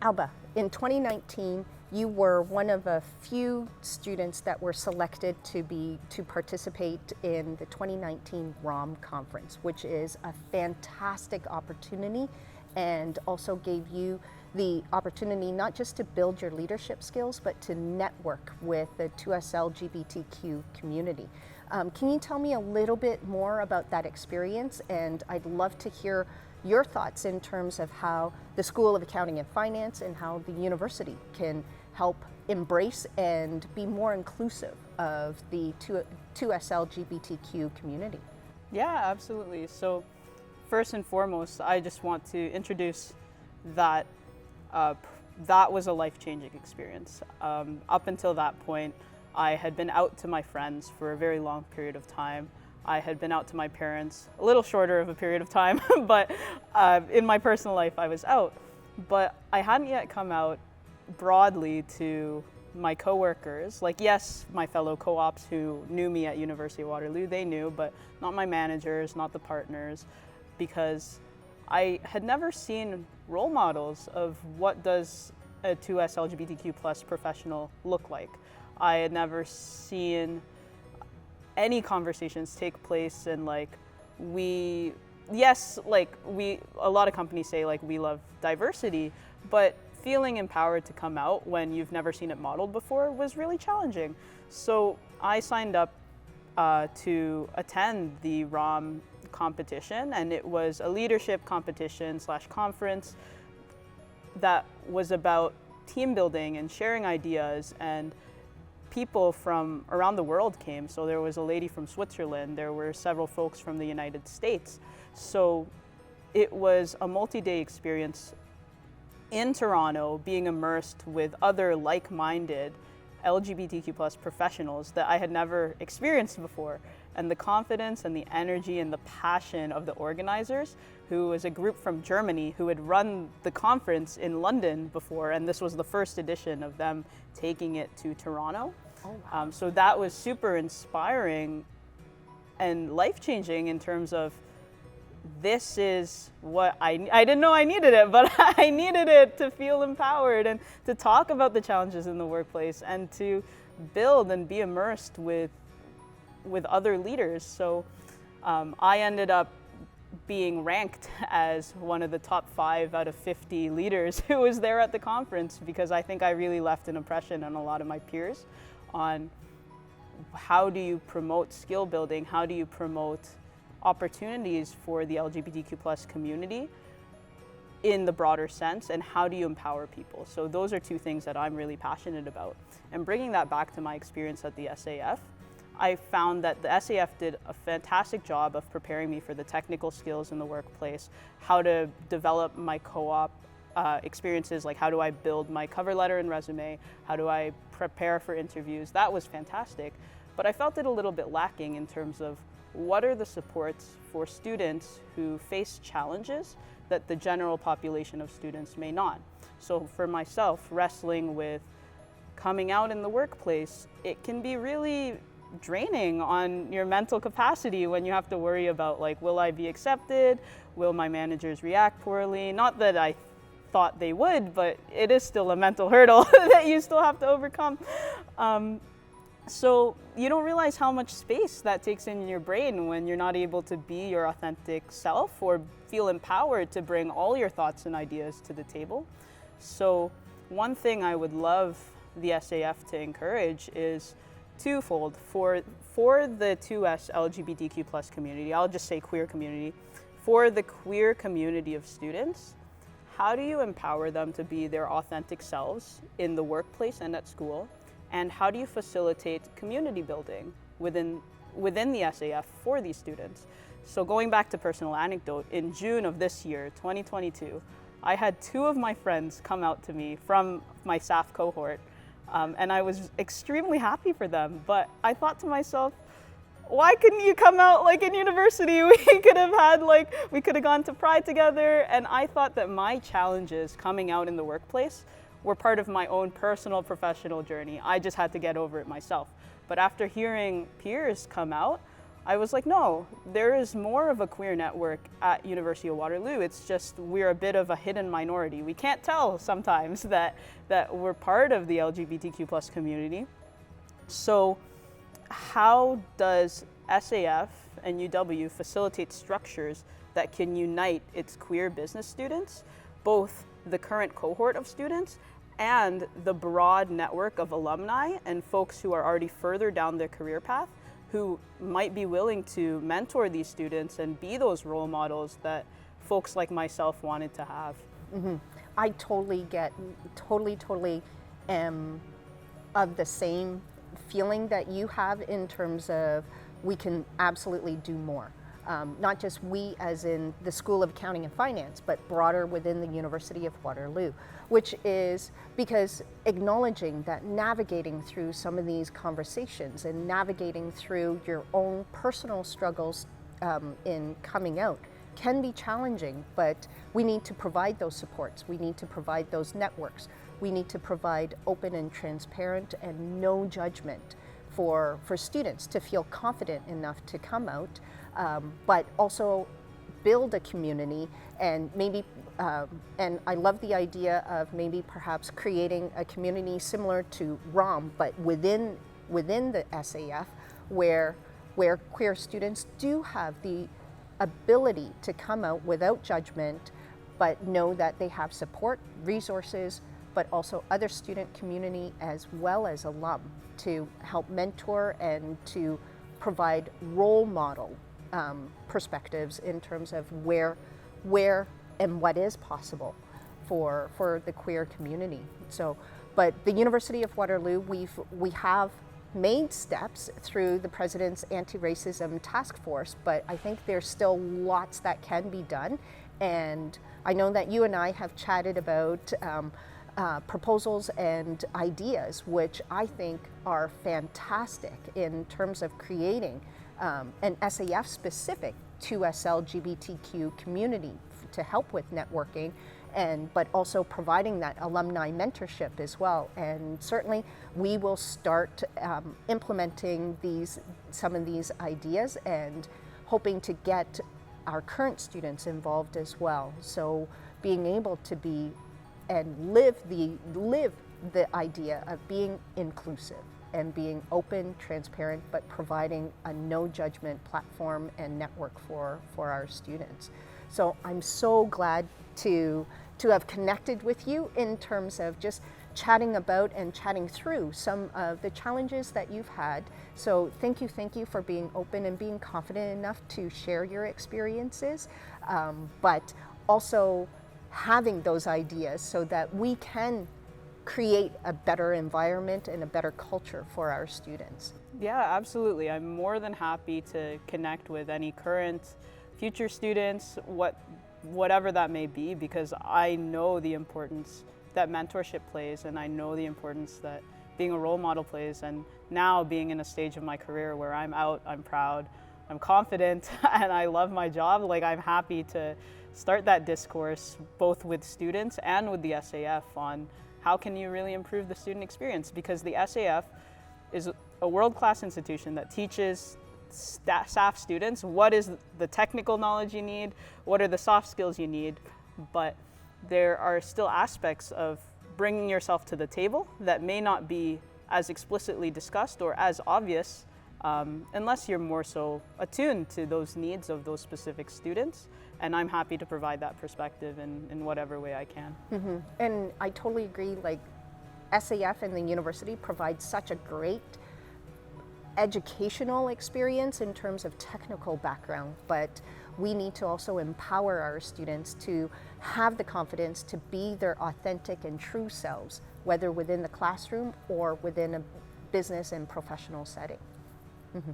Alba, in 2019, you were one of a few students that were selected to participate in the 2019 RAHM conference, which is a fantastic opportunity and also gave you the opportunity not just to build your leadership skills, but to network with the 2S LGBTQ community. Can you tell me a little bit more about that experience? And I'd love to hear your thoughts in terms of how the School of Accounting and Finance and how the university can help embrace and be more inclusive of the 2S LGBTQ community. Yeah, absolutely. So first and foremost, I just want to introduce that that was a life-changing experience. Up until that point, I had been out to my friends for a very long period of time. I had been out to my parents a little shorter of a period of time, but in my personal life I was out. But I hadn't yet come out broadly to my coworkers. Like, yes, my fellow co-ops who knew me at University of Waterloo, they knew, but not my managers, not the partners, because I had never seen role models of what does a 2S LGBTQ plus professional look like. I had never seen any conversations take place, and a lot of companies say like we love diversity, but feeling empowered to come out when you've never seen it modeled before was really challenging. So I signed up to attend the RAHM competition, and it was a leadership competition / conference that was about team building and sharing ideas, and people from around the world came. So there was a lady from Switzerland, there were several folks from the United States. So it was a multi-day experience in Toronto, being immersed with other like-minded LGBTQ plus professionals that I had never experienced before. And the confidence and the energy and the passion of the organizers, who was a group from Germany who had run the conference in London before, and this was the first edition of them taking it to Toronto. Oh, wow. So that was super inspiring and life-changing in terms of, this is what I didn't know I needed it, but I needed it to feel empowered and to talk about the challenges in the workplace and to build and be immersed with other leaders. So I ended up being ranked as one of the top 5 out of 50 leaders who was there at the conference, because I think I really left an impression on a lot of my peers on how do you promote skill building, how do you promote opportunities for the LGBTQ plus community in the broader sense, and how do you empower people. So those are 2 things that I'm really passionate about. And bringing that back to my experience at the SAF, I found that the SAF did a fantastic job of preparing me for the technical skills in the workplace, how to develop my co-op experiences, like how do I build my cover letter and resume, how do I prepare for interviews. That was fantastic, but I felt it a little bit lacking in terms of what are the supports for students who face challenges that the general population of students may not. So for myself, wrestling with coming out in the workplace, it can be really draining on your mental capacity when you have to worry about, like, will I be accepted? Will my managers react poorly? Not that I thought they would, but it is still a mental hurdle that you still have to overcome. So you don't realize how much space that takes in your brain when you're not able to be your authentic self or feel empowered to bring all your thoughts and ideas to the table. So one thing I would love the SAF to encourage is twofold. For the 2S LGBTQ plus community, I'll just say queer community, for the queer community of students, how do you empower them to be their authentic selves in the workplace and at school? And how do you facilitate community building within the SAF for these students? So going back to personal anecdote, in June of this year, 2022, I had 2 of my friends come out to me from my SAF cohort, and I was extremely happy for them. But I thought to myself, why couldn't you come out like in university? We could have gone to Pride together. And I thought that my challenges coming out in the workplace were part of my own personal professional journey. I just had to get over it myself. But after hearing peers come out, I was like, no, there is more of a queer network at University of Waterloo. It's just we're a bit of a hidden minority. We can't tell sometimes that we're part of the LGBTQ plus community. So how does SAF and UW facilitate structures that can unite its queer business students, both the current cohort of students and the broad network of alumni and folks who are already further down their career path, who might be willing to mentor these students and be those role models that folks like myself wanted to have? Mm-hmm. I totally am of the same feeling that you have in terms of we can absolutely do more. Not just we as in the School of Accounting and Finance, but broader within the University of Waterloo, which is because acknowledging that navigating through some of these conversations and navigating through your own personal struggles in coming out can be challenging, but we need to provide those supports. We need to provide those networks. We need to provide open and transparent and no judgment for students to feel confident enough to come out, but also build a community and maybe, and I love the idea of maybe perhaps creating a community similar to RAHM, but within the SAF, where queer students do have the ability to come out without judgment, but know that they have support, resources, but also other student community as well as alum to help mentor and to provide role model perspectives in terms of where and what is possible for the queer community. So, but the University of Waterloo, we have made steps through the President's Anti-Racism Task Force, but I think there's still lots that can be done. And I know that you and I have chatted about proposals and ideas, which I think are fantastic in terms of creating an SAF specific to LGBTQ community to help with networking, but also providing that alumni mentorship as well. And certainly we will start implementing some of these ideas and hoping to get our current students involved as well. So being able to be and live the idea of being inclusive and being open, transparent, but providing a no judgment platform and network for our students. So I'm so glad to have connected with you in terms of just chatting about and chatting through some of the challenges that you've had. So thank you for being open and being confident enough to share your experiences, but also having those ideas so that we can create a better environment and a better culture for our students. Yeah, absolutely. I'm more than happy to connect with any current, future students, whatever that may be, because I know the importance that mentorship plays, and I know the importance that being a role model plays. And now being in a stage of my career where I'm out, I'm proud, I'm confident, and I love my job, like I'm happy to start that discourse both with students and with the SAF on how can you really improve the student experience, because the SAF is a world-class institution that teaches staff students what is the technical knowledge you need, what are the soft skills you need, but there are still aspects of bringing yourself to the table that may not be as explicitly discussed or as obvious unless you're more so attuned to those needs of those specific students. And I'm happy to provide that perspective in whatever way I can. Mm-hmm. And I totally agree, like SAF and the university provides such a great educational experience in terms of technical background, but we need to also empower our students to have the confidence to be their authentic and true selves, whether within the classroom or within a business and professional setting. Mm-hmm.